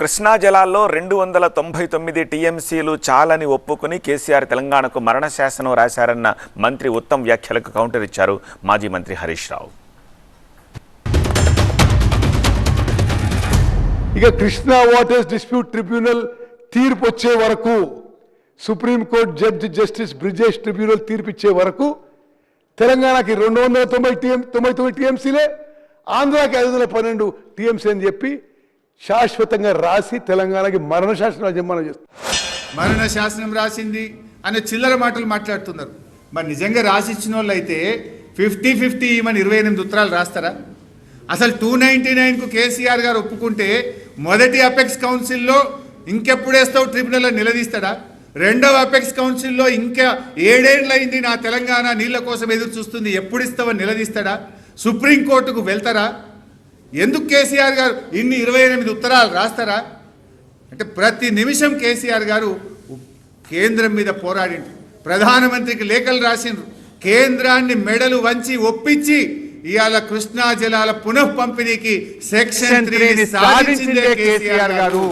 కృష్ణా జలాల్లో 299 టీఎంసీలు చాలని ఒప్పుకుని కేసీఆర్ తెలంగాణకు మరణ శాసనం రాశారన్న మంత్రి ఉత్తమ్ వ్యాఖ్యలకు కౌంటర్ ఇచ్చారు మాజీ మంత్రి హరీష్ రావు. ఇక కృష్ణా వాటర్స్ డిస్ప్యూట్ ట్రిబ్యునల్ తీర్పు వచ్చే వరకు, supreme court judge justice Brijesh tribunal తీర్పు ఇచ్చే వరకు తెలంగాణకి 299 టీఎంసీలే, ఆంధ్రాకి 512 టీఎంసీ అని చెప్పి శాశ్వతంగా రాసి తెలంగాణకి మరణ శాసనం జన్మనం చేస్తారు. మరణ శాసనం రాసింది అనే చిల్లర మాటలు మాట్లాడుతున్నారు. మరి నిజంగా రాసిచ్చిన వాళ్ళు అయితే 50-50 ఈమెను 28 ఉత్తరాలు రాస్తారా? అసలు 299కు కేసీఆర్ గారు ఒప్పుకుంటే మొదటి అపెక్స్ కౌన్సిల్లో ఇంకెప్పుడేస్తావు ట్రిబ్యునల్లో నిలదీస్తాడా? రెండవ అపెక్స్ కౌన్సిల్లో ఇంకా 7 ఏళ్ళైంది నా తెలంగాణ నీళ్ల కోసం ఎదురు చూస్తుంది, ఎప్పుడు ఇస్తావని నిలదీస్తాడా? సుప్రీంకోర్టుకు వెళ్తారా? ఎందుకు కేసీఆర్ గారు ఇన్ని 28 ఉత్తరాలు రాస్తారా? అంటే ప్రతి నిమిషం కేసీఆర్ గారు కేంద్రం మీద పోరాడిండ్రు, ప్రధానమంత్రికి లేఖలు రాసిండ్రు, కేంద్రాన్ని మెడలు వంచి ఒప్పించి ఇవాళ కృష్ణా జలాల పునః పంపిణీకి సెక్షన్ 3 సాధించిందే కేసీఆర్ గారు.